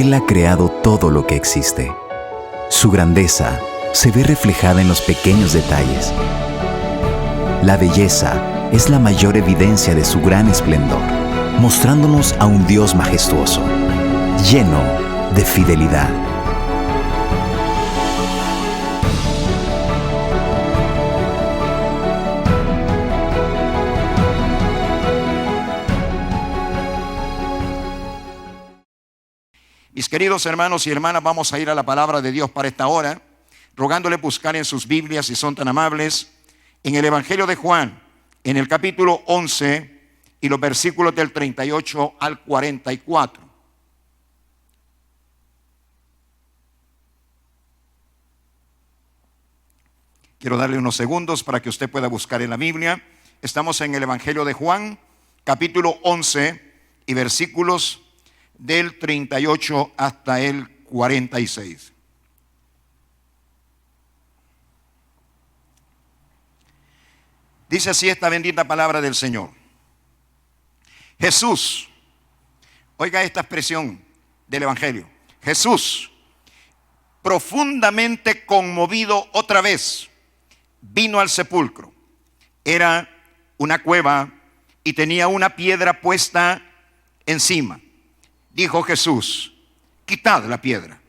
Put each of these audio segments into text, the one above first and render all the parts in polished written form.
Él ha creado todo lo que existe. Su grandeza se ve reflejada en los pequeños detalles. La belleza es la mayor evidencia de su gran esplendor, mostrándonos a un Dios majestuoso, lleno de fidelidad. Mis queridos hermanos y hermanas, vamos a ir a la palabra de Dios para esta hora, rogándole buscar en sus Biblias, si son tan amables, en el Evangelio de Juan, en el capítulo 11 y los versículos del 38 al 44. Quiero darle unos segundos para que usted pueda buscar en la Biblia. Estamos en el Evangelio de Juan, capítulo 11 y versículos del 38 hasta el 46. Dice así esta bendita palabra del Señor. Jesús, oiga esta expresión del Evangelio. Jesús, profundamente conmovido otra vez, vino al sepulcro. Era una cueva y tenía una piedra puesta encima. Dijo Jesús: quitad la piedra.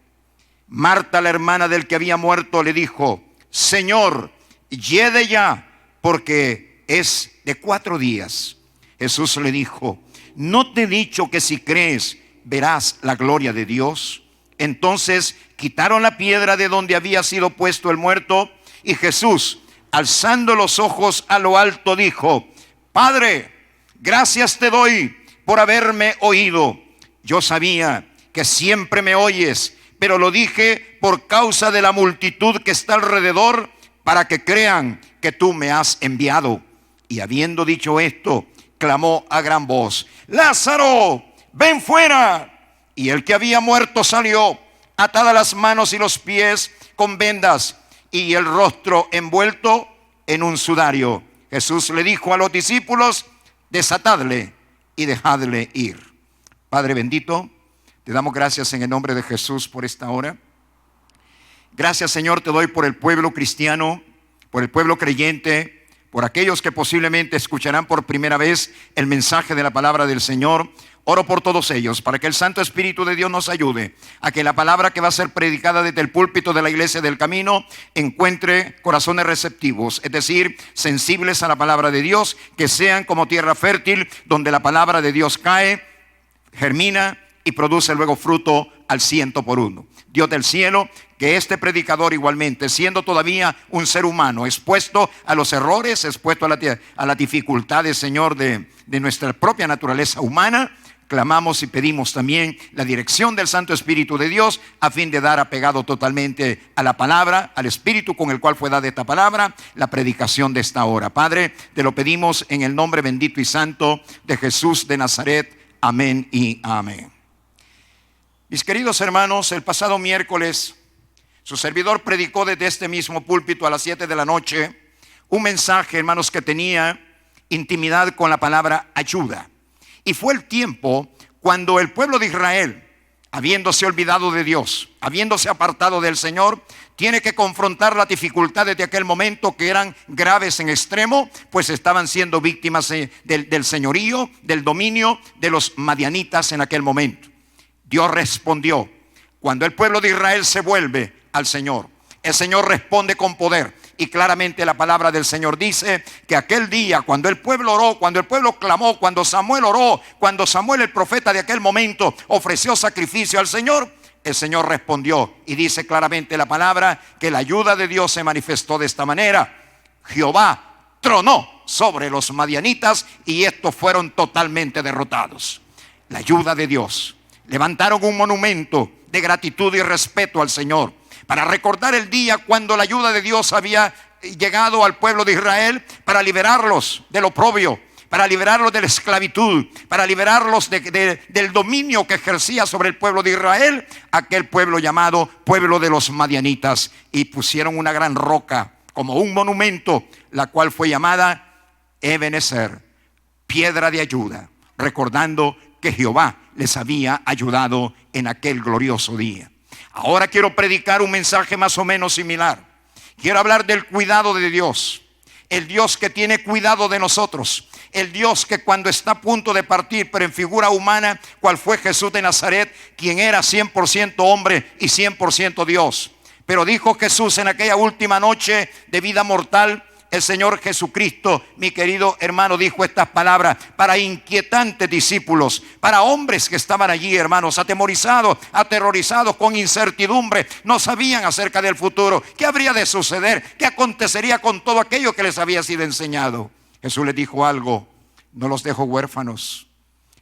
Marta, la hermana del que había muerto, le dijo: Señor, yede ya, porque es de 4 días. Jesús le dijo: ¿no te he dicho que si crees verás la gloria de Dios? Entonces quitaron la piedra de donde había sido puesto el muerto, y Jesús, alzando los ojos a lo alto, dijo: Padre, gracias te doy por haberme oído. Yo sabía que siempre me oyes, pero lo dije por causa de la multitud que está alrededor, para que crean que tú me has enviado. Y habiendo dicho esto, clamó a gran voz: Lázaro, ven fuera. Y el que había muerto salió, atadas las manos y los pies con vendas, y el rostro envuelto en un sudario. Jesús le dijo a los discípulos: desatadle y dejadle ir. Padre bendito, te damos gracias en el nombre de Jesús por esta hora. Gracias, Señor, te doy por el pueblo cristiano, por el pueblo creyente, por aquellos que posiblemente escucharán por primera vez el mensaje de la palabra del Señor. Oro por todos ellos, para que el Santo Espíritu de Dios nos ayude a que la palabra que va a ser predicada desde el púlpito de la Iglesia del Camino encuentre corazones receptivos, es decir, sensibles a la palabra de Dios, que sean como tierra fértil, donde la palabra de Dios cae, germina y produce luego fruto al 100%. Dios del cielo, que este predicador igualmente, siendo todavía un ser humano, expuesto a los errores, expuesto a las dificultades, Señor, de nuestra propia naturaleza humana, clamamos y pedimos también la dirección del Santo Espíritu de Dios, a fin de dar apegado totalmente a la palabra, al Espíritu con el cual fue dada esta palabra, la predicación de esta hora. Padre, te lo pedimos en el nombre bendito y santo de Jesús de Nazaret. Amén y amén. Mis queridos hermanos, el pasado miércoles su servidor predicó desde este mismo púlpito a las 7 de la noche un mensaje, hermanos, que tenía intimidad con la palabra ayuda. Y fue el tiempo cuando el pueblo de Israel, habiéndose olvidado de Dios, habiéndose apartado del Señor, tiene que confrontar las dificultades de aquel momento, que eran graves en extremo, pues estaban siendo víctimas del señorío, del dominio de los madianitas en aquel momento. Dios respondió. Cuando el pueblo de Israel se vuelve al Señor, el Señor responde con poder. Y claramente la palabra del Señor dice que aquel día, cuando el pueblo oró, cuando el pueblo clamó, cuando Samuel oró, cuando Samuel, el profeta de aquel momento, ofreció sacrificio al Señor, el Señor respondió. Y dice claramente la palabra que la ayuda de Dios se manifestó de esta manera: Jehová tronó sobre los madianitas y estos fueron totalmente derrotados. La ayuda de Dios. Levantaron un monumento de gratitud y respeto al Señor, para recordar el día cuando la ayuda de Dios había llegado al pueblo de Israel para liberarlos del oprobio, para liberarlos de la esclavitud, para liberarlos del dominio que ejercía sobre el pueblo de Israel, aquel pueblo llamado pueblo de los madianitas. Y pusieron una gran roca como un monumento, la cual fue llamada Ebenezer, piedra de ayuda, recordando que Jehová les había ayudado en aquel glorioso día. Ahora quiero predicar un mensaje más o menos similar. Quiero hablar del cuidado de Dios. El Dios que tiene cuidado de nosotros. El Dios que cuando está a punto de partir, pero en figura humana, cual fue Jesús de Nazaret, quien era 100% hombre y 100% Dios. Pero dijo Jesús en aquella última noche de vida mortal, el Señor Jesucristo, mi querido hermano, dijo estas palabras para inquietantes discípulos, para hombres que estaban allí, hermanos, atemorizados, aterrorizados, con incertidumbre, no sabían acerca del futuro, qué habría de suceder, qué acontecería con todo aquello que les había sido enseñado. Jesús les dijo algo: no los dejo huérfanos,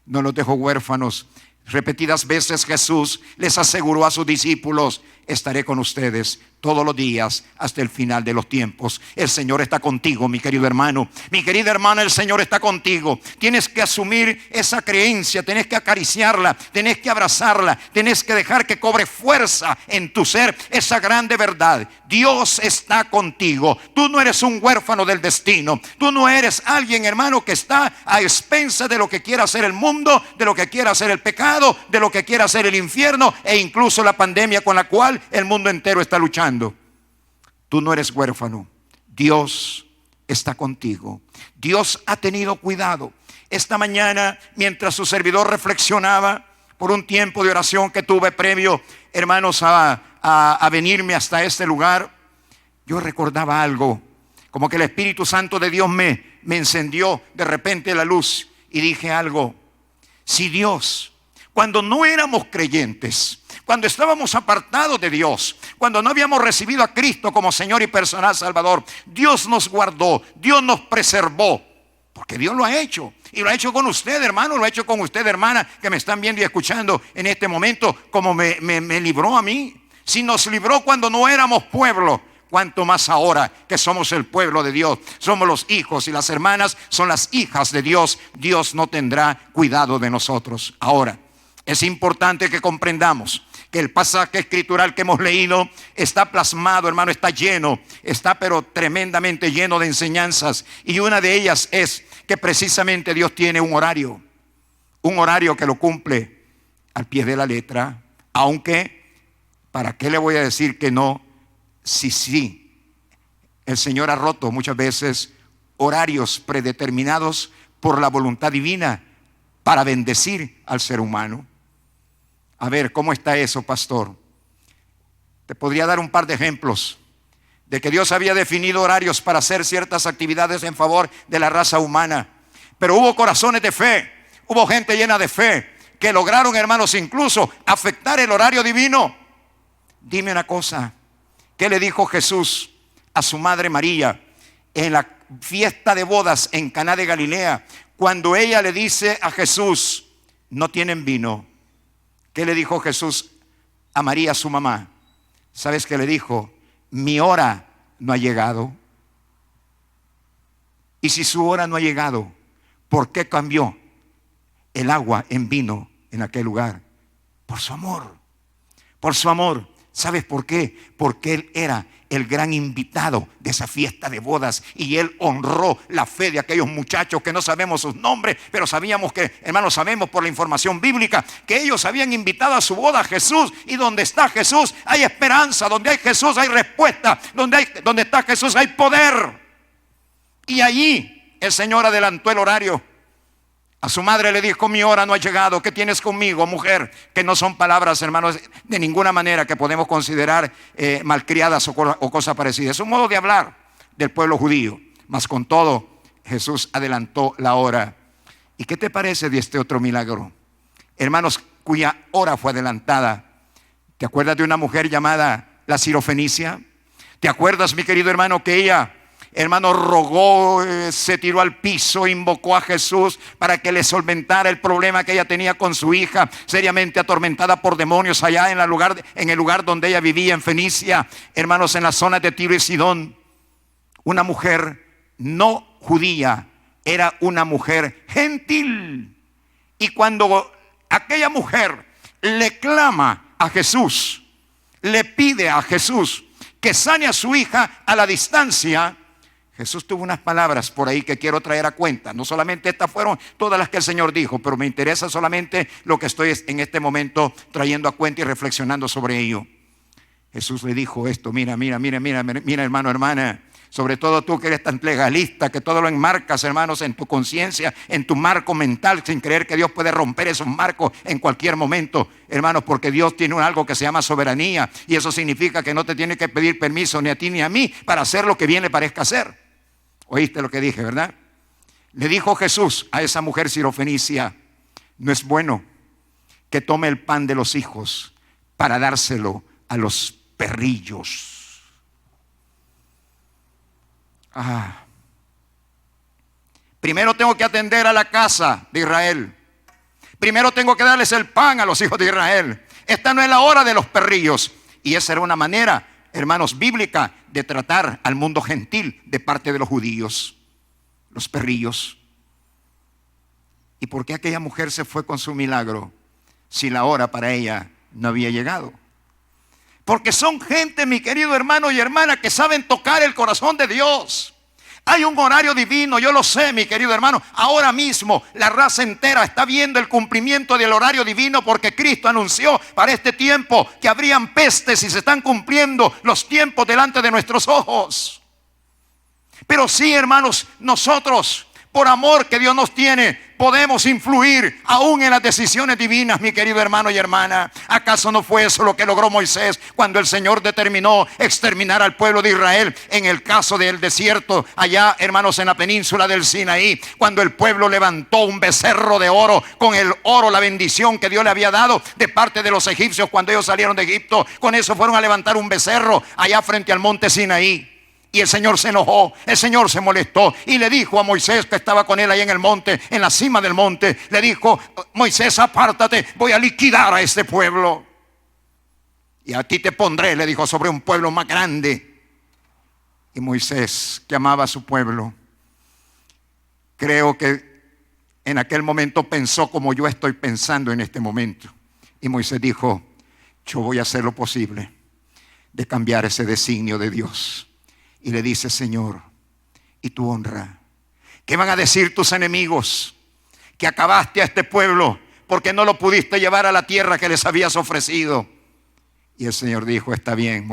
no los dejo huérfanos. Repetidas veces Jesús les aseguró a sus discípulos: estaré con ustedes todos los días hasta el final de los tiempos. El Señor está contigo, mi querido hermano. Mi querida hermana, el Señor está contigo. Tienes que asumir esa creencia, tienes que acariciarla, tienes que abrazarla, tienes que dejar que cobre fuerza en tu ser esa grande verdad. Dios está contigo. Tú no eres un huérfano del destino. Tú no eres alguien, hermano, que está a expensas de lo que quiera hacer el mundo, de lo que quiera hacer el pecado, de lo que quiera hacer el infierno e incluso la pandemia con la cual el mundo entero está luchando. Tú no eres huérfano. Dios está contigo. Dios ha tenido cuidado. Esta mañana, mientras su servidor reflexionaba por un tiempo de oración que tuve previo, hermanos, a venirme hasta este lugar, yo recordaba algo, como que el Espíritu Santo de Dios me encendió de repente la luz, y dije algo: si Dios, cuando no éramos creyentes, cuando estábamos apartados de Dios, cuando no habíamos recibido a Cristo como Señor y personal Salvador, Dios nos guardó, Dios nos preservó, porque Dios lo ha hecho. Y lo ha hecho con usted, hermano, lo ha hecho con usted, hermana, que me están viendo y escuchando en este momento, como me libró a mí. Si nos libró cuando no éramos pueblo, cuánto más ahora que somos el pueblo de Dios, somos los hijos, y las hermanas son las hijas de Dios. Dios no tendrá cuidado de nosotros. Ahora, es importante que comprendamos que el pasaje escritural que hemos leído está plasmado, hermano, está lleno, está pero tremendamente lleno de enseñanzas. Y una de ellas es que precisamente Dios tiene un horario que lo cumple al pie de la letra. Aunque, ¿para qué le voy a decir que no? Sí, el Señor ha roto muchas veces horarios predeterminados por la voluntad divina para bendecir al ser humano. A ver, ¿cómo está eso, pastor? Te podría dar un par de ejemplos de que Dios había definido horarios para hacer ciertas actividades en favor de la raza humana. Pero hubo corazones de fe, hubo gente llena de fe que lograron, hermanos, incluso afectar el horario divino. Dime una cosa: ¿qué le dijo Jesús a su madre María en la fiesta de bodas en Caná de Galilea? Cuando ella le dice a Jesús: no tienen vino. ¿Qué le dijo Jesús a María, su mamá? ¿Sabes qué le dijo? Mi hora no ha llegado. Y si su hora no ha llegado, ¿por qué cambió el agua en vino en aquel lugar? Por su amor. Por su amor. ¿Sabes por qué? Porque Él era el gran invitado de esa fiesta de bodas, y Él honró la fe de aquellos muchachos que no sabemos sus nombres, pero sabíamos que, hermanos, sabemos por la información bíblica que ellos habían invitado a su boda a Jesús. Y donde está Jesús hay esperanza, donde hay Jesús hay respuesta, donde está Jesús hay poder. Y allí el Señor adelantó el horario. A su madre le dijo: mi hora no ha llegado. ¿Qué tienes conmigo, mujer? Que no son palabras, hermanos, de ninguna manera que podemos considerar malcriadas o cosas parecidas. Es un modo de hablar del pueblo judío. Mas con todo, Jesús adelantó la hora. ¿Y qué te parece de este otro milagro, hermanos, cuya hora fue adelantada? ¿Te acuerdas de una mujer llamada la Sirofenicia? ¿Te acuerdas, mi querido hermano, que ella, hermano, rogó, se tiró al piso, invocó a Jesús para que le solventara el problema que ella tenía con su hija, seriamente atormentada por demonios allá en el lugar donde ella vivía, en Fenicia, hermanos, en la zona de Tiro y Sidón? Una mujer no judía, era una mujer gentil. Y cuando aquella mujer le clama a Jesús, le pide a Jesús que sane a su hija a la distancia, Jesús tuvo unas palabras por ahí que quiero traer a cuenta. No solamente estas fueron todas las que el Señor dijo, pero me interesa solamente lo que estoy en este momento trayendo a cuenta y reflexionando sobre ello. Jesús le dijo esto: mira, hermano, hermana. Sobre todo tú que eres tan legalista, que todo lo enmarcas, hermanos, en tu conciencia, en tu marco mental, sin creer que Dios puede romper esos marcos en cualquier momento, hermanos, porque Dios tiene algo que se llama soberanía, y eso significa que no te tiene que pedir permiso ni a ti ni a mí para hacer lo que bien le parezca hacer. Oíste lo que dije, ¿verdad? Le dijo Jesús a esa mujer sirofenicia: no es bueno que tome el pan de los hijos para dárselo a los perrillos. Primero tengo que atender a la casa de Israel. Primero tengo que darles el pan a los hijos de Israel. Esta no es la hora de los perrillos. Y esa era una manera, hermanos, bíblica de tratar al mundo gentil de parte de los judíos. Los perrillos. ¿Y por qué aquella mujer se fue con su milagro si la hora para ella no había llegado? Porque son gente, mi querido hermano y hermana, que saben tocar el corazón de Dios. Hay un horario divino, yo lo sé, mi querido hermano. Ahora mismo la raza entera está viendo el cumplimiento del horario divino, porque Cristo anunció para este tiempo que habrían pestes y se están cumpliendo los tiempos delante de nuestros ojos. Pero sí, hermanos, nosotros, por amor que Dios nos tiene, podemos influir aún en las decisiones divinas, mi querido hermano y hermana. ¿Acaso no fue eso lo que logró Moisés cuando el Señor determinó exterminar al pueblo de Israel en el caso del desierto, allá, hermanos, en la península del Sinaí? Cuando el pueblo levantó un becerro de oro, con el oro, la bendición que Dios le había dado de parte de los egipcios cuando ellos salieron de Egipto, con eso fueron a levantar un becerro allá frente al monte Sinaí. Y el Señor se enojó, el Señor se molestó y le dijo a Moisés, que estaba con él ahí en el monte, en la cima del monte, le dijo: Moisés, apártate, voy a liquidar a este pueblo. Y a ti te pondré, le dijo, sobre un pueblo más grande. Y Moisés, que amaba a su pueblo, creo que en aquel momento pensó como yo estoy pensando en este momento. Y Moisés dijo: yo voy a hacer lo posible de cambiar ese designio de Dios. Y le dice: Señor, ¿y tu honra? ¿Qué van a decir tus enemigos? Que acabaste a este pueblo porque no lo pudiste llevar a la tierra que les habías ofrecido. Y el Señor dijo: está bien,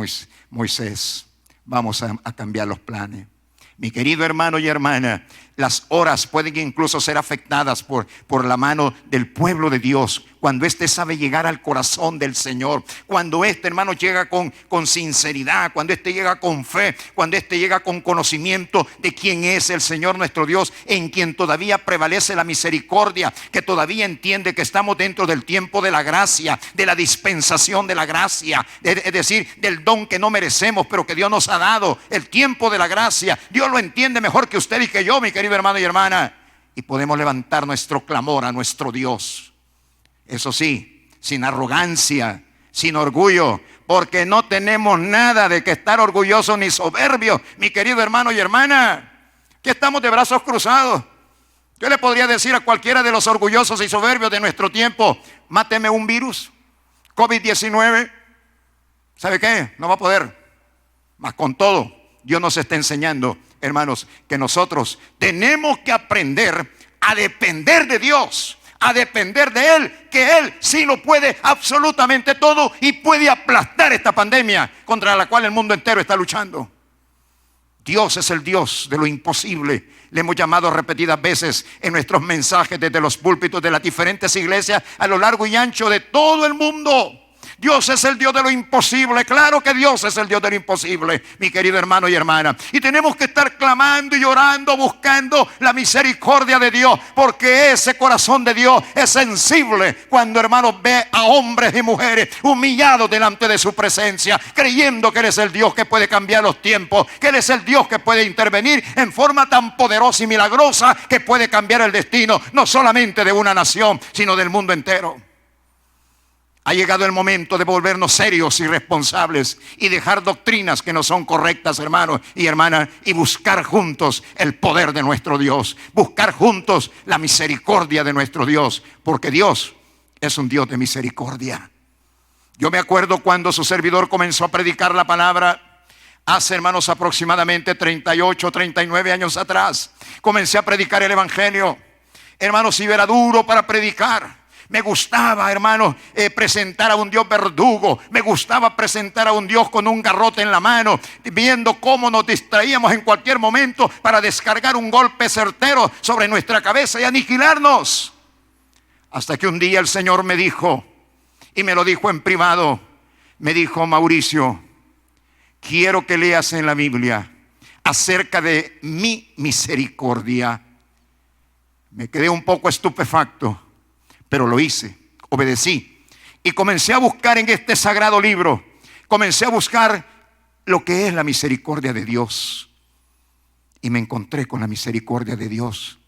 Moisés, vamos a cambiar los planes. Mi querido hermano y hermana, las horas pueden incluso ser afectadas por la mano del pueblo de Dios, cuando éste sabe llegar al corazón del Señor, cuando este, hermano, llega con sinceridad, cuando este llega con fe, cuando este llega con conocimiento de quién es el Señor nuestro Dios, en quien todavía prevalece la misericordia, que todavía entiende que estamos dentro del tiempo de la gracia, de la dispensación de la gracia, es decir, del don que no merecemos pero que Dios nos ha dado, el tiempo de la gracia. Dios lo entiende mejor que usted y que yo, mi querido hermano y hermana, y podemos levantar nuestro clamor a nuestro Dios. Eso sí, sin arrogancia, sin orgullo, porque no tenemos nada de que estar orgullosos ni soberbios, mi querido hermano y hermana. Que estamos de brazos cruzados. Yo le podría decir a cualquiera de los orgullosos y soberbios de nuestro tiempo: máteme un virus, COVID-19. ¿Sabe qué? No va a poder. Mas con todo, Dios nos está enseñando, hermanos, que nosotros tenemos que aprender a depender de Dios, a depender de Él, que Él sí lo puede absolutamente todo y puede aplastar esta pandemia contra la cual el mundo entero está luchando. Dios es el Dios de lo imposible. Le hemos llamado repetidas veces en nuestros mensajes desde los púlpitos de las diferentes iglesias a lo largo y ancho de todo el mundo. Dios es el Dios de lo imposible. Claro que Dios es el Dios de lo imposible, mi querido hermano y hermana. Y tenemos que estar clamando y orando, buscando la misericordia de Dios, porque ese corazón de Dios es sensible cuando, hermanos, ve a hombres y mujeres humillados delante de su presencia, creyendo que Él es el Dios que puede cambiar los tiempos, que Él es el Dios que puede intervenir en forma tan poderosa y milagrosa que puede cambiar el destino, no solamente de una nación, sino del mundo entero. Ha llegado el momento de volvernos serios y responsables y dejar doctrinas que no son correctas, hermanos y hermanas, y buscar juntos el poder de nuestro Dios, buscar juntos la misericordia de nuestro Dios, porque Dios es un Dios de misericordia. Yo me acuerdo cuando su servidor comenzó a predicar la palabra Hace, hermanos, aproximadamente 38, 39 años atrás, comencé a predicar el evangelio. Hermanos, si era duro para predicar. Me gustaba, hermanos, presentar a un Dios verdugo. Me gustaba presentar a un Dios con un garrote en la mano, viendo cómo nos distraíamos en cualquier momento para descargar un golpe certero sobre nuestra cabeza y aniquilarnos. Hasta que un día el Señor me dijo, y me lo dijo en privado, me dijo: Mauricio, quiero que leas en la Biblia acerca de mi misericordia. Me quedé un poco estupefacto, pero lo hice, obedecí. Y comencé a buscar en este sagrado libro, comencé a buscar lo que es la misericordia de Dios. Y me encontré con la misericordia de Dios.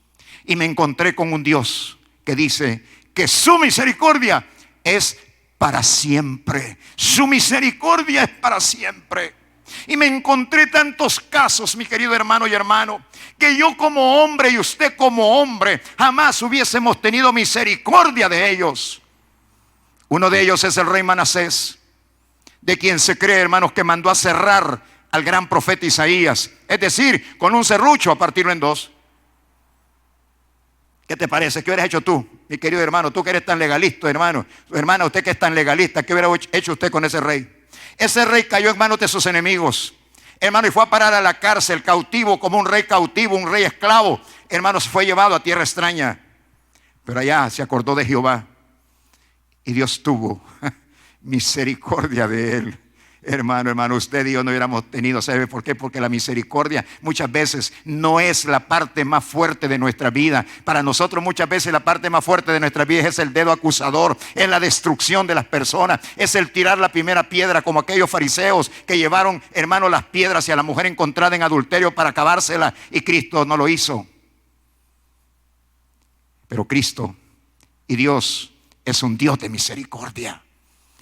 Y me encontré con un Dios que dice que su misericordia es para siempre. Su misericordia es para siempre. Y me encontré tantos casos, mi querido hermano y hermano, que yo como hombre y usted como hombre jamás hubiésemos tenido misericordia de ellos. Uno de ellos es el rey Manasés, de quien se cree, hermanos, que mandó a cerrar al gran profeta Isaías, es decir, con un serrucho, a partirlo en dos. ¿Qué te parece? ¿Qué hubieras hecho tú, mi querido hermano? Tú que eres tan legalista, hermano. Hermana, usted que es tan legalista, ¿qué hubiera hecho usted con ese rey? Ese rey cayó en manos de sus enemigos, hermano, y fue a parar a la cárcel, cautivo, como un rey cautivo, un rey esclavo. Hermanos, fue llevado a tierra extraña. Pero allá se acordó de Jehová y Dios tuvo misericordia de él. Hermano, usted y yo no hubiéramos tenido. ¿Sabe por qué? Porque la misericordia muchas veces no es la parte más fuerte de nuestra vida. Para nosotros muchas veces la parte más fuerte de nuestra vida es el dedo acusador, es la destrucción de las personas, es el tirar la primera piedra, como aquellos fariseos que llevaron, hermano, las piedras hacia la mujer encontrada en adulterio para acabársela, y Cristo no lo hizo. Pero Cristo y Dios es un Dios de misericordia.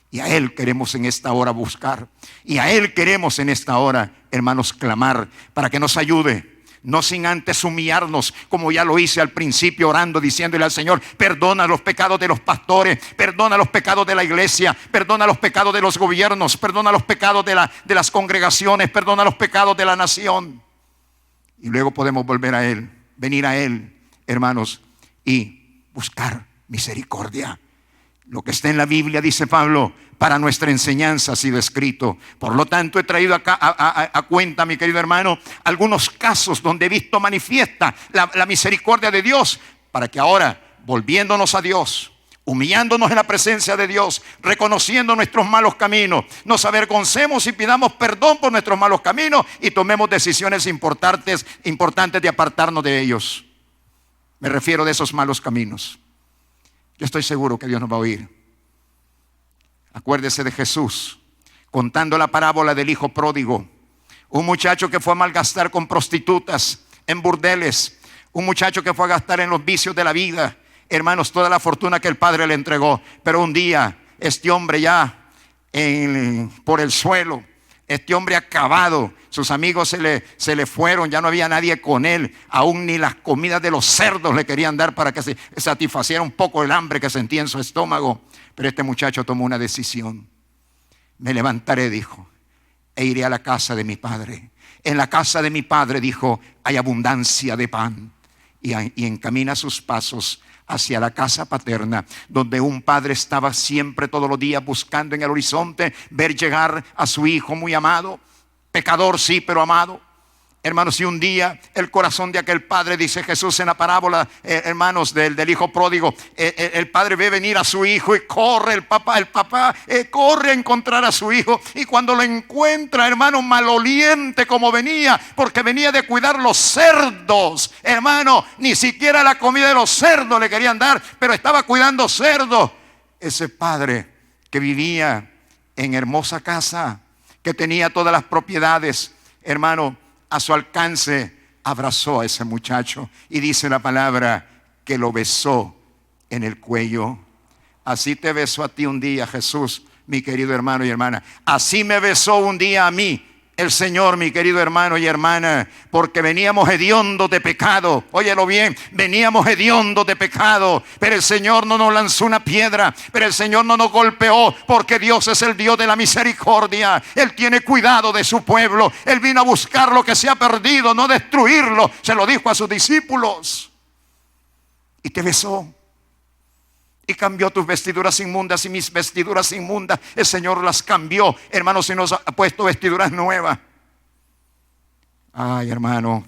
Y a Él queremos en esta hora buscar. Y a Él queremos en esta hora, hermanos, clamar para que nos ayude. No sin antes humillarnos, como ya lo hice al principio, orando, diciéndole al Señor: perdona los pecados de los pastores, perdona los pecados de la iglesia, perdona los pecados de los gobiernos, perdona los pecados de las congregaciones, perdona los pecados de la nación. Y luego podemos volver a Él, venir a Él, hermanos, y buscar misericordia. Lo que está en la Biblia, dice Pablo, para nuestra enseñanza ha sido escrito. Por lo tanto, he traído acá a cuenta, mi querido hermano, algunos casos donde he visto manifiesta la misericordia de Dios, para que ahora, volviéndonos a Dios, humillándonos en la presencia de Dios, reconociendo nuestros malos caminos, nos avergoncemos y pidamos perdón por nuestros malos caminos y tomemos decisiones importantes de apartarnos de ellos. Me refiero de esos malos caminos. Yo estoy seguro que Dios nos va a oír. Acuérdese de Jesús contando la parábola del hijo pródigo. Un muchacho que fue a malgastar con prostitutas, en burdeles. Un muchacho que fue a gastar en los vicios de la vida. Hermanos, toda la fortuna que el padre le entregó. Pero un día, este hombre ya por el suelo, este hombre acabado, sus amigos se le fueron, ya no había nadie con él, aún ni las comidas de los cerdos le querían dar para que se satisfaciera un poco el hambre que sentía en su estómago. Pero este muchacho tomó una decisión. Me levantaré, dijo, e iré a la casa de mi padre. En la casa de mi padre, dijo, hay abundancia de pan. Y encamina sus pasos hacia la casa paterna, donde un padre estaba siempre, todos los días, buscando en el horizonte ver llegar a su hijo muy amado, pecador sí, pero amado. Hermanos, y un día el corazón de aquel padre, dice Jesús en la parábola, hermanos, del hijo pródigo, el padre ve venir a su hijo y corre, el papá corre a encontrar a su hijo, y cuando lo encuentra, hermano, maloliente como venía, porque venía de cuidar los cerdos, hermano, ni siquiera la comida de los cerdos le querían dar, pero estaba cuidando cerdos. Ese padre que vivía en hermosa casa, que tenía todas las propiedades, hermano, a su alcance, abrazó a ese muchacho, y dice la palabra que lo besó en el cuello. Así te besó a ti un día Jesús, mi querido hermano y hermana. Así me besó un día a mí el Señor, mi querido hermano y hermana, porque veníamos hediondos de pecado. Óyelo bien, veníamos hediondos de pecado, pero el Señor no nos lanzó una piedra, pero el Señor no nos golpeó, porque Dios es el Dios de la misericordia. Él tiene cuidado de su pueblo. Él vino a buscar lo que se ha perdido, no destruirlo. Se lo dijo a sus discípulos. Y te besó. Y cambió tus vestiduras inmundas y mis vestiduras inmundas. El Señor las cambió, hermanos, y nos ha puesto vestiduras nuevas. Ay, hermano,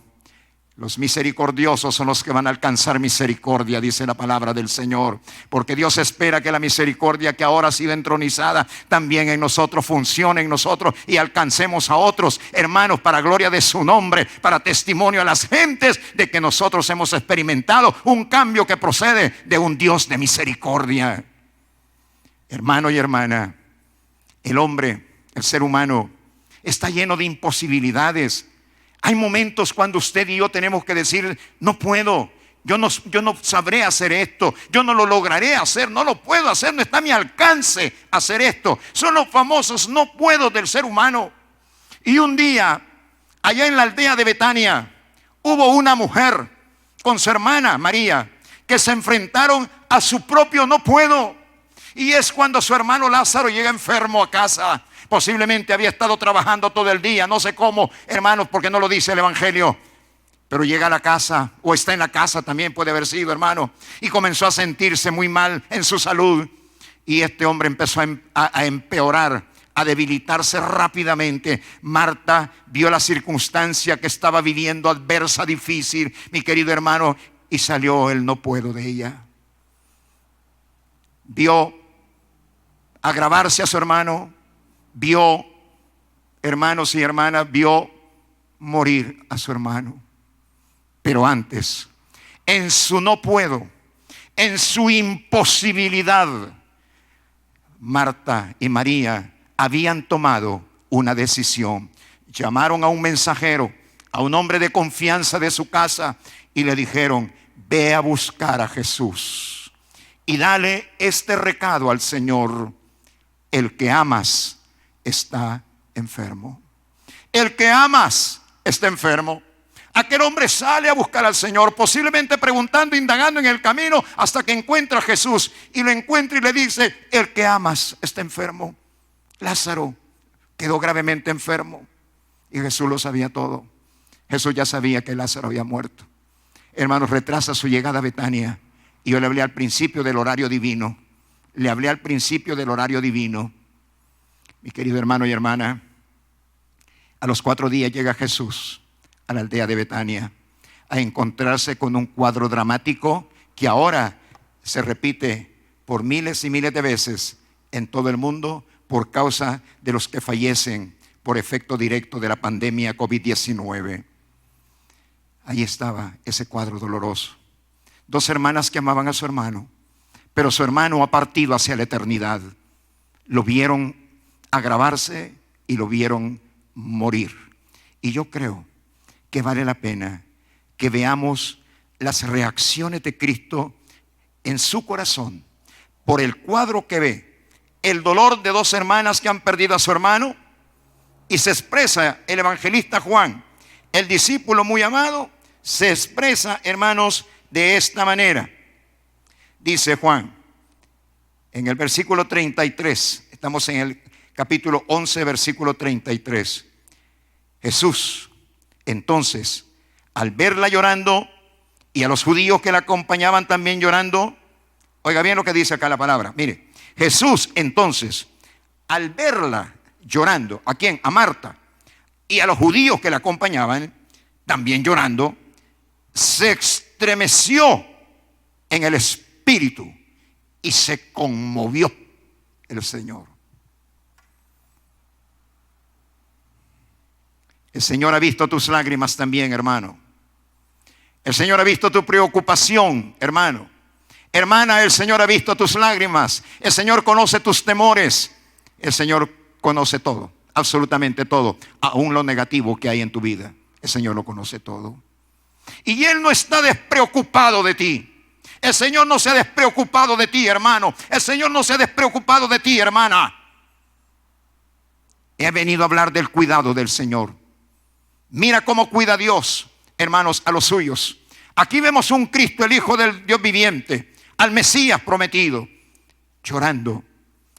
los misericordiosos son los que van a alcanzar misericordia, dice la palabra del Señor. Porque Dios espera que la misericordia que ahora ha sido entronizada también en nosotros funcione en nosotros y alcancemos a otros, hermanos, para gloria de su nombre, para testimonio a las gentes de que nosotros hemos experimentado un cambio que procede de un Dios de misericordia. Hermano y hermana, el hombre, el ser humano, está lleno de imposibilidades. Hay momentos cuando usted y yo tenemos que decir: no puedo, yo no sabré hacer esto, yo no lo lograré hacer, no lo puedo hacer, no está a mi alcance hacer esto. Son los famosos no puedo del ser humano. Y un día, allá en la aldea de Betania, hubo una mujer con su hermana María que se enfrentaron a su propio no puedo. Y es cuando su hermano Lázaro llega enfermo a casa. Posiblemente había estado trabajando todo el día, no sé cómo, hermanos, porque no lo dice el Evangelio. Pero llega a la casa, o está en la casa también, puede haber sido, hermano. Y comenzó a sentirse muy mal en su salud. Y este hombre empezó a empeorar, a debilitarse rápidamente. Marta vio la circunstancia que estaba viviendo, adversa, difícil, mi querido hermano, y salió el no puedo de ella. Vio agravarse a su hermano. Vio, hermanos y hermanas, vio morir a su hermano. Pero antes, en su no puedo, en su imposibilidad, Marta y María habían tomado una decisión. Llamaron a un mensajero, a un hombre de confianza de su casa, y le dijeron: ve a buscar a Jesús y dale este recado al Señor: el que amas está enfermo. El que amas está enfermo. Aquel hombre sale a buscar al Señor, posiblemente preguntando, indagando en el camino, hasta que encuentra a Jesús, y lo encuentra y le dice: el que amas está enfermo. Lázaro quedó gravemente enfermo, y Jesús lo sabía todo. Jesús ya sabía que Lázaro había muerto. Hermanos, retrasa su llegada a Betania, y yo le hablé al principio del horario divino. Le hablé al principio del horario divino. Mi querido hermano y hermana, a los 4 días llega Jesús a la aldea de Betania a encontrarse con un cuadro dramático que ahora se repite por miles y miles de veces en todo el mundo por causa de los que fallecen por efecto directo de la pandemia COVID-19. Ahí estaba ese cuadro doloroso. 2 hermanas que amaban a su hermano, pero su hermano ha partido hacia la eternidad. Lo vieron agravarse y lo vieron morir. Y yo creo que vale la pena que veamos las reacciones de Cristo en su corazón por el cuadro que ve, el dolor de 2 hermanas que han perdido a su hermano. Y se expresa el evangelista Juan, el discípulo muy amado, se expresa, hermanos, de esta manera. Dice Juan en el versículo 33, estamos en el capítulo 11, versículo 33. Jesús, entonces, al verla llorando y a los judíos que la acompañaban también llorando, oiga bien lo que dice acá la palabra. Mire, Jesús, entonces, al verla llorando, ¿a quién? A Marta, y a los judíos que la acompañaban también llorando, se estremeció en el espíritu y se conmovió el Señor. El Señor ha visto tus lágrimas también, hermano. El Señor ha visto tu preocupación, hermano. Hermana, el Señor ha visto tus lágrimas. El Señor conoce tus temores. El Señor conoce todo, absolutamente todo, aún lo negativo que hay en tu vida. El Señor lo conoce todo. Y Él no está despreocupado de ti. El Señor no se ha despreocupado de ti, hermano. El Señor no se ha despreocupado de ti, hermana. He venido a hablar del cuidado del Señor. Mira cómo cuida Dios, hermanos, a los suyos. Aquí vemos un Cristo, el Hijo del Dios viviente, al Mesías prometido, llorando,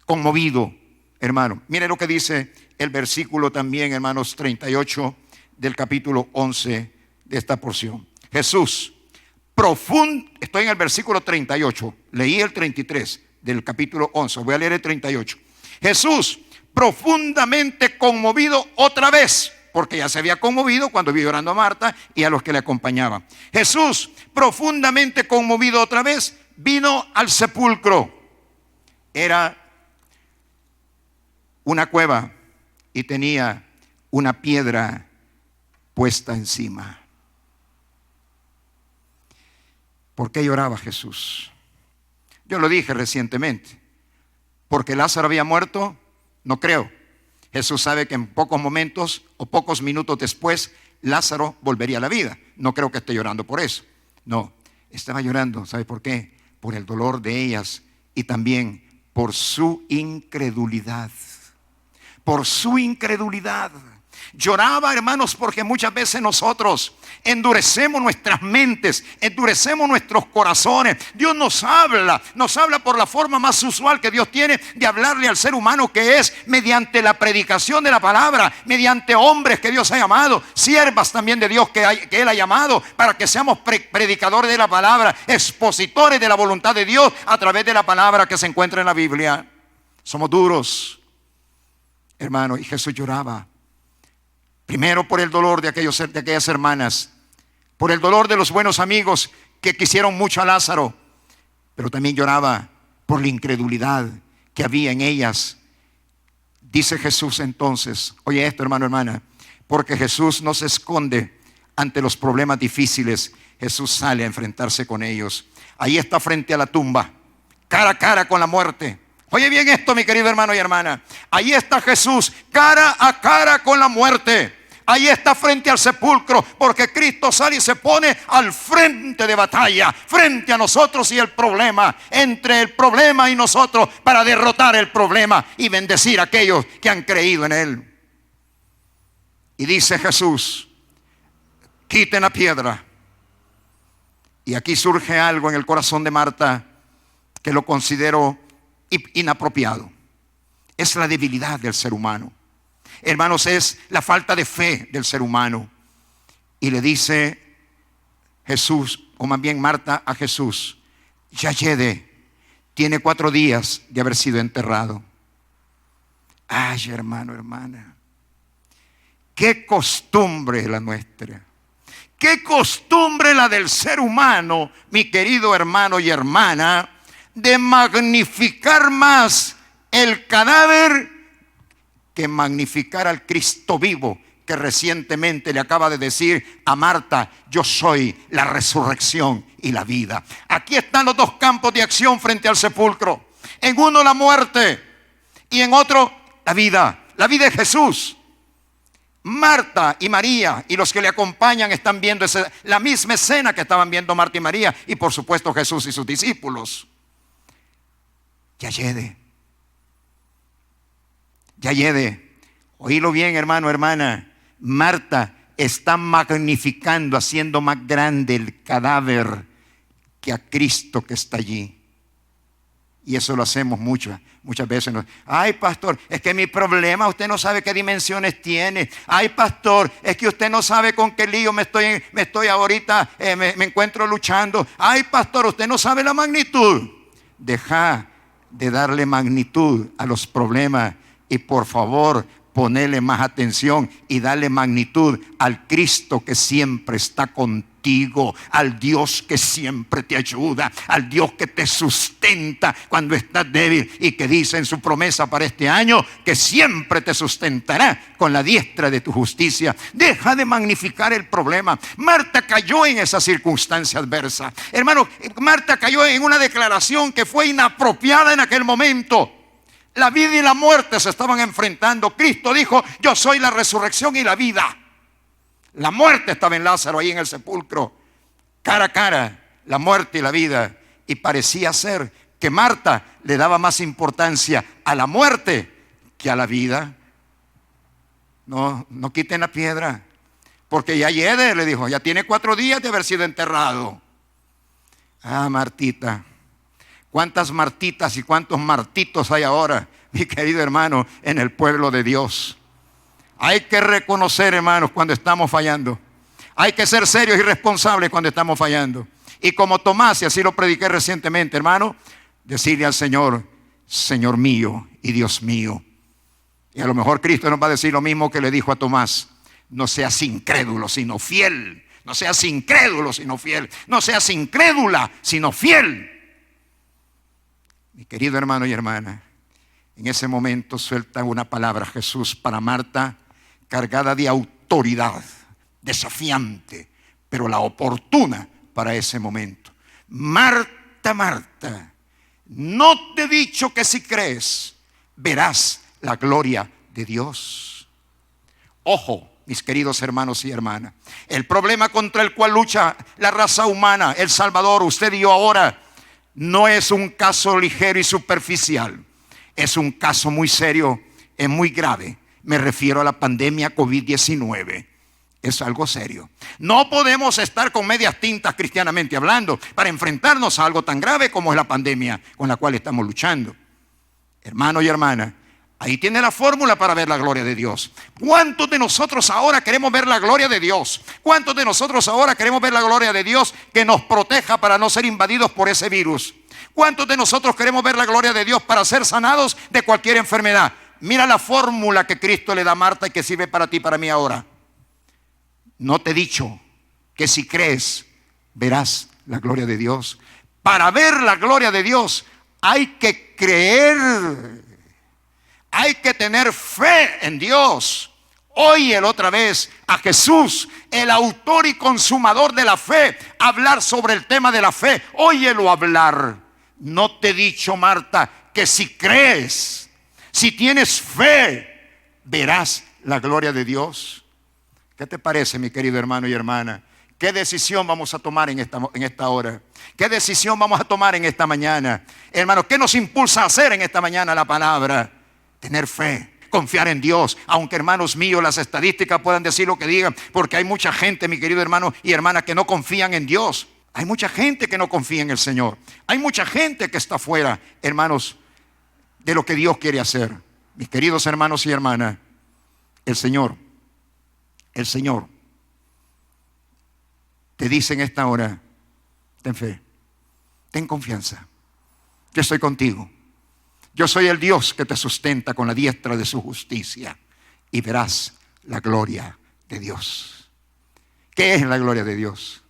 conmovido, hermano. Mire lo que dice el versículo también, hermanos, 38 del capítulo 11 de esta porción. Jesús, estoy en el versículo 38, leí el 33 del capítulo 11, voy a leer el 38. Jesús, profundamente conmovido otra vez, porque ya se había conmovido cuando vio llorando a Marta y a los que le acompañaban. Jesús, profundamente conmovido otra vez, vino al sepulcro. Era una cueva y tenía una piedra puesta encima. ¿Por qué lloraba Jesús? Yo lo dije recientemente. ¿Porque Lázaro había muerto? No creo. Jesús sabe que en pocos momentos o pocos minutos después Lázaro volvería a la vida. No creo que esté llorando por eso. No, estaba llorando, ¿sabe por qué? Por el dolor de ellas y también por su incredulidad. Por su incredulidad. Lloraba, hermanos, porque muchas veces nosotros endurecemos nuestras mentes, endurecemos nuestros corazones. Dios nos habla por la forma más usual que Dios tiene de hablarle al ser humano, que es mediante la predicación de la palabra, mediante hombres que Dios ha llamado, siervas también de Dios que Él ha llamado, para que seamos predicadores de la palabra, expositores de la voluntad de Dios a través de la palabra que se encuentra en la Biblia. Somos duros, hermano, y Jesús lloraba. Primero por el dolor de aquellas hermanas, por el dolor de los buenos amigos que quisieron mucho a Lázaro, pero también lloraba por la incredulidad que había en ellas. Dice Jesús entonces, oye esto, hermano, hermana, porque Jesús no se esconde ante los problemas difíciles. Jesús sale a enfrentarse con ellos. Ahí está frente a la tumba, cara a cara con la muerte. Oye bien esto, mi querido hermano y hermana. Ahí está Jesús, cara a cara con la muerte. Ahí está frente al sepulcro, porque Cristo sale y se pone al frente de batalla, frente a nosotros y el problema, entre el problema y nosotros, para derrotar el problema y bendecir a aquellos que han creído en Él. Y dice Jesús, quiten la piedra. Y aquí surge algo en el corazón de Marta que lo considero inapropiado. Es la debilidad del ser humano. Hermanos, es la falta de fe del ser humano. Y le dice Jesús, o más bien Marta a Jesús, ya tiene 4 días de haber sido enterrado. Ay, hermano, hermana, qué costumbre la nuestra. Qué costumbre la del ser humano, mi querido hermano y hermana, de magnificar más el cadáver que magnificar al Cristo vivo, que recientemente le acaba de decir a Marta, yo soy la resurrección y la vida. Aquí están los dos campos de acción frente al sepulcro. En uno la muerte y en otro la vida de Jesús. Marta y María y los que le acompañan están viendo la misma escena que estaban viendo Marta y María, y por supuesto Jesús y sus discípulos. Ya oílo bien, hermano, hermana. Marta está magnificando, haciendo más grande el cadáver que a Cristo que está allí. Y eso lo hacemos muchas veces. Ay, pastor, es que mi problema usted no sabe qué dimensiones tiene. Ay, pastor, es que usted no sabe con qué lío me estoy ahorita, me encuentro luchando. Ay, pastor, usted no sabe la magnitud. Deja de darle magnitud a los problemas y por favor ponerle más atención y darle magnitud al Cristo que siempre está contigo, al Dios que siempre te ayuda, al Dios que te sustenta cuando estás débil y que dice en su promesa para este año que siempre te sustentará con la diestra de tu justicia. Deja de magnificar el problema. Marta cayó en esa circunstancia adversa. Hermano, Marta cayó en una declaración que fue inapropiada en aquel momento. La vida y la muerte se estaban enfrentando. Cristo dijo, yo soy la resurrección y la vida. La muerte estaba en Lázaro, ahí en el sepulcro, cara a cara, la muerte y la vida. Y parecía ser que Marta le daba más importancia a la muerte que a la vida. no quiten la piedra, porque ya hiede, le dijo, ya tiene 4 días de haber sido enterrado. Ah, Martita, cuántas Martitas y cuántos Martitos hay ahora, mi querido hermano, en el pueblo de Dios. Hay que reconocer, hermanos, cuando estamos fallando. Hay que ser serios y responsables cuando estamos fallando. Y como Tomás, y así lo prediqué recientemente, hermano, decirle al Señor, Señor mío y Dios mío. Y a lo mejor Cristo nos va a decir lo mismo que le dijo a Tomás: no seas incrédulo, sino fiel. No seas incrédulo, sino fiel. No seas incrédula, sino fiel. Mi querido hermano y hermana, en ese momento suelta una palabra Jesús para Marta, cargada de autoridad, desafiante, pero la oportuna para ese momento. Marta, Marta, ¿no te he dicho que si crees verás la gloria de Dios? Ojo, mis queridos hermanos y hermanas, el problema contra el cual lucha la raza humana, El Salvador, usted y yo ahora, no es un caso ligero y superficial. Es un caso muy serio, es muy grave. Me refiero a la pandemia COVID-19. Es algo serio. No podemos estar con medias tintas, cristianamente hablando, para enfrentarnos a algo tan grave como es la pandemia con la cual estamos luchando. Hermano y hermana, ahí tiene la fórmula para ver la gloria de Dios. ¿Cuántos de nosotros ahora queremos ver la gloria de Dios? ¿Cuántos de nosotros ahora queremos ver la gloria de Dios que nos proteja para no ser invadidos por ese virus? ¿Cuántos de nosotros queremos ver la gloria de Dios para ser sanados de cualquier enfermedad? Mira la fórmula que Cristo le da a Marta y que sirve para ti y para mí ahora. No te he dicho que si crees verás la gloria de Dios. Para ver la gloria de Dios hay que creer. Hay que tener fe en Dios. Óyelo otra vez a Jesús, el autor y consumador de la fe, hablar sobre el tema de la fe. Óyelo hablar. No te he dicho, Marta, que si crees, si tienes fe, verás la gloria de Dios. ¿Qué te parece, mi querido hermano y hermana? ¿Qué decisión vamos a tomar en esta hora? ¿Qué decisión vamos a tomar en esta mañana? Hermano, ¿qué nos impulsa a hacer en esta mañana la palabra? Tener fe, confiar en Dios. Aunque, hermanos míos, las estadísticas puedan decir lo que digan, porque hay mucha gente, mi querido hermano y hermana, que no confían en Dios. Hay mucha gente que no confía en el Señor. Hay mucha gente que está fuera, hermanos, de lo que Dios quiere hacer. Mis queridos hermanos y hermanas, el Señor te dice en esta hora: ten fe, ten confianza, yo estoy contigo. Yo soy el Dios que te sustenta con la diestra de su justicia, y verás la gloria de Dios. ¿Qué es la gloria de Dios?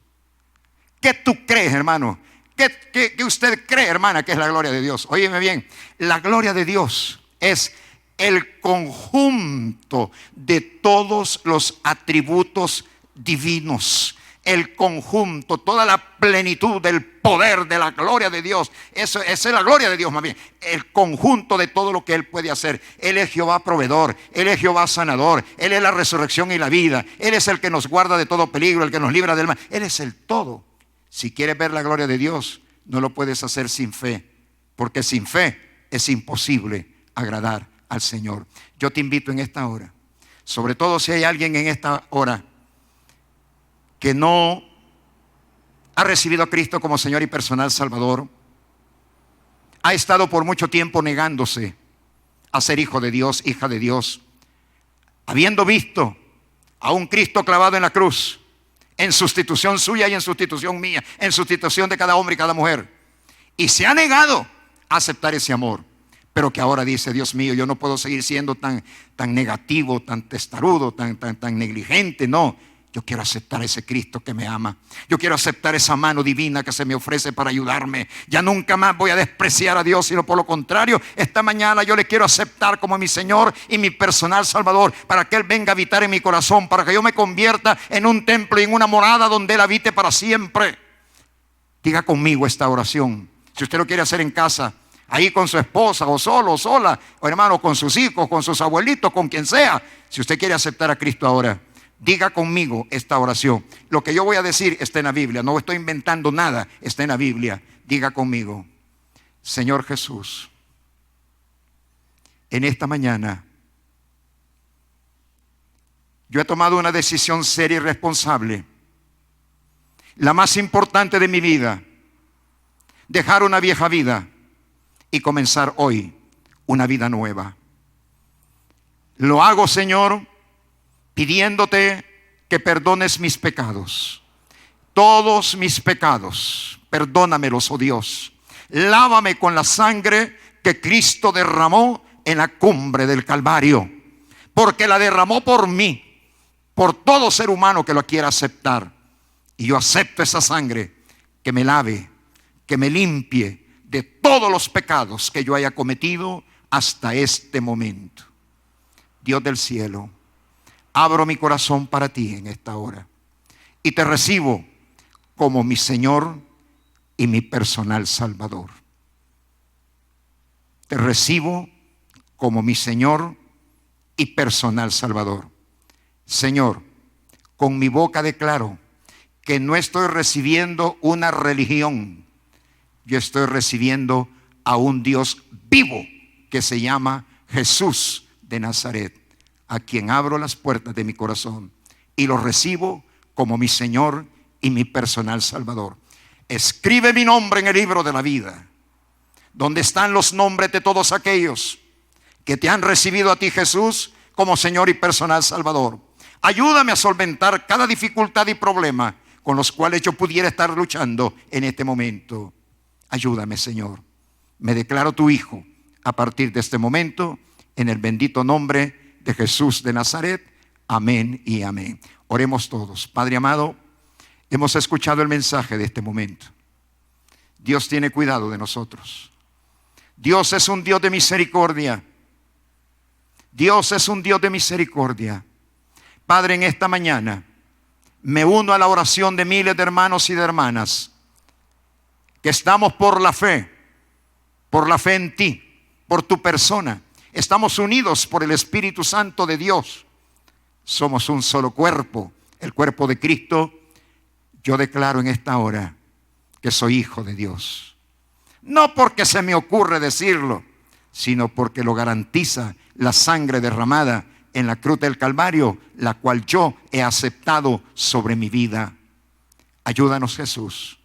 ¿Qué tú crees, hermano? ¿Qué usted cree, hermana, que es la gloria de Dios? Óyeme bien, la gloria de Dios es el conjunto de todos los atributos divinos. El conjunto, toda la plenitud del poder de la gloria de Dios. Esa es la gloria de Dios, más bien. El conjunto de todo lo que Él puede hacer. Él es Jehová proveedor, Él es Jehová sanador, Él es la resurrección y la vida. Él es el que nos guarda de todo peligro, el que nos libra del mal. Él es el todo. Si quieres ver la gloria de Dios, no lo puedes hacer sin fe, porque sin fe es imposible agradar al Señor. Yo te invito en esta hora, sobre todo si hay alguien en esta hora que no ha recibido a Cristo como Señor y personal Salvador, ha estado por mucho tiempo negándose a ser hijo de Dios, hija de Dios, habiendo visto a un Cristo clavado en la cruz, en sustitución suya y en sustitución mía, en sustitución de cada hombre y cada mujer, y se ha negado a aceptar ese amor, pero que ahora dice: Dios mío, yo no puedo seguir siendo tan negativo, tan testarudo, tan negligente. No, yo quiero aceptar a ese Cristo que me ama. Yo quiero aceptar esa mano divina que se me ofrece para ayudarme. Ya nunca más voy a despreciar a Dios, sino por lo contrario, esta mañana yo le quiero aceptar como mi Señor y mi personal Salvador, para que Él venga a habitar en mi corazón, para que yo me convierta en un templo y en una morada donde Él habite para siempre. Diga conmigo esta oración. Si usted lo quiere hacer en casa, ahí con su esposa, o solo, o sola, o hermano, con sus hijos, con sus abuelitos, con quien sea. Si usted quiere aceptar a Cristo ahora, diga conmigo esta oración. Lo que yo voy a decir está en la Biblia. No estoy inventando nada, está en la Biblia. Diga conmigo: Señor Jesús, en esta mañana Yo he tomado una decisión seria y responsable, la más importante de mi vida: dejar una vieja vida y comenzar hoy una vida nueva. Lo hago, Señor, pidiéndote que perdones mis pecados, todos mis pecados. Perdónamelos, oh Dios. Lávame con la sangre que Cristo derramó en la cumbre del Calvario, porque la derramó por mí, por todo ser humano que lo quiera aceptar. Y yo acepto esa sangre que me lave, que me limpie de todos los pecados que yo haya cometido hasta este momento. Dios del cielo, abro mi corazón para ti en esta hora y te recibo como mi Señor y mi personal Salvador. Te recibo como mi Señor y personal Salvador. Señor, con mi boca declaro que no estoy recibiendo una religión. Yo estoy recibiendo a un Dios vivo que se llama Jesús de Nazaret, a quien abro las puertas de mi corazón y lo recibo como mi Señor y mi personal Salvador. Escribe mi nombre en el libro de la vida, donde están los nombres de todos aquellos que te han recibido a ti, Jesús, como Señor y personal Salvador. Ayúdame a solventar cada dificultad y problema con los cuales yo pudiera estar luchando en este momento. Ayúdame, Señor. Me declaro tu hijo a partir de este momento, en el bendito nombre de Jesús de Nazaret. Amén y amén. Oremos todos. Padre amado, hemos escuchado el mensaje de este momento. Dios tiene cuidado de nosotros. Dios es un Dios de misericordia. Dios es un Dios de misericordia. Padre, en esta mañana me uno a la oración de miles de hermanos y de hermanas que estamos por la fe en ti, por tu persona. Estamos unidos por el Espíritu Santo de Dios. Somos un solo cuerpo, el cuerpo de Cristo. Yo declaro en esta hora que soy hijo de Dios. No porque se me ocurre decirlo, sino porque lo garantiza la sangre derramada en la cruz del Calvario, la cual yo he aceptado sobre mi vida. Ayúdanos, Jesús,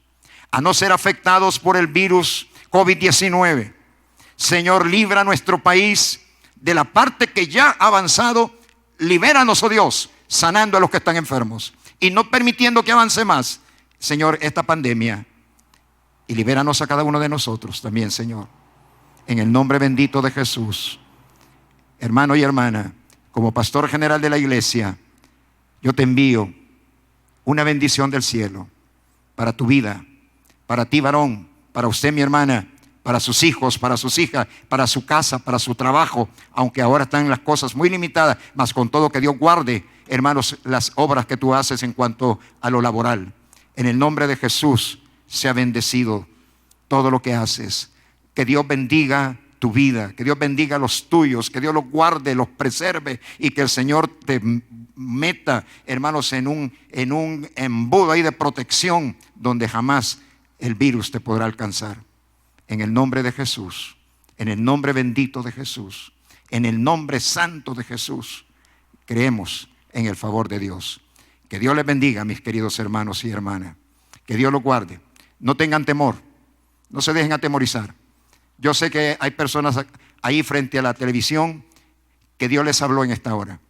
a no ser afectados por el virus COVID-19. Señor, libra a nuestro país de la parte que ya ha avanzado. Libéranos, oh Dios, sanando a los que están enfermos y no permitiendo que avance más, Señor, esta pandemia. Y libéranos a cada uno de nosotros también, Señor, en el nombre bendito de Jesús. Hermano y hermana, como pastor general de la iglesia, yo te envío una bendición del cielo para tu vida, para ti, varón, para usted, mi hermana, para sus hijos, para sus hijas, para su casa, para su trabajo, aunque ahora están las cosas muy limitadas, mas con todo que Dios guarde, hermanos, las obras que tú haces en cuanto a lo laboral. En el nombre de Jesús, sea bendecido todo lo que haces. Que Dios bendiga tu vida, que Dios bendiga los tuyos, que Dios los guarde, los preserve y que el Señor te meta, hermanos, en un embudo ahí de protección donde jamás el virus te podrá alcanzar. En el nombre de Jesús, en el nombre bendito de Jesús, en el nombre santo de Jesús, creemos en el favor de Dios. Que Dios les bendiga, mis queridos hermanos y hermanas. Que Dios los guarde. No tengan temor, no se dejen atemorizar. Yo sé que hay personas ahí frente a la televisión que Dios les habló en esta hora.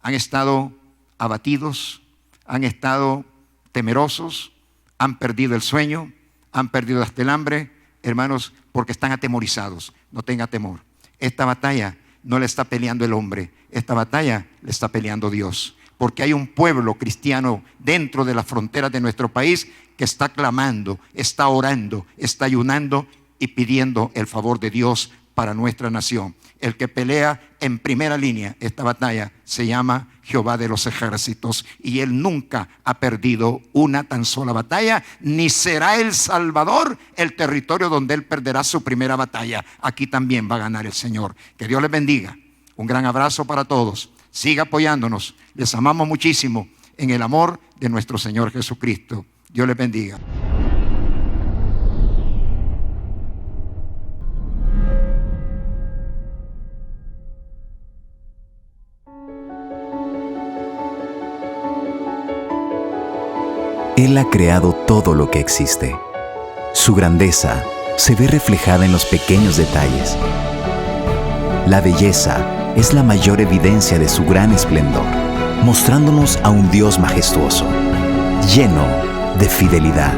Han estado abatidos, han estado temerosos, han perdido el sueño, han perdido hasta el hambre, hermanos, porque están atemorizados. No tenga temor. Esta batalla no la está peleando el hombre, esta batalla la está peleando Dios. Porque hay un pueblo cristiano dentro de las fronteras de nuestro país que está clamando, está orando, está ayunando y pidiendo el favor de Dios para nuestra nación. El que pelea en primera línea esta batalla se llama Jehová de los ejércitos, y Él nunca ha perdido una tan sola batalla, ni será El Salvador el territorio donde Él perderá su primera batalla. Aquí también va a ganar el Señor. Que Dios les bendiga. Un gran abrazo para todos. Siga apoyándonos. Les amamos muchísimo en el amor de nuestro Señor Jesucristo. Dios les bendiga. Él ha creado todo lo que existe. Su grandeza se ve reflejada en los pequeños detalles. La belleza es la mayor evidencia de su gran esplendor, mostrándonos a un Dios majestuoso, lleno de fidelidad.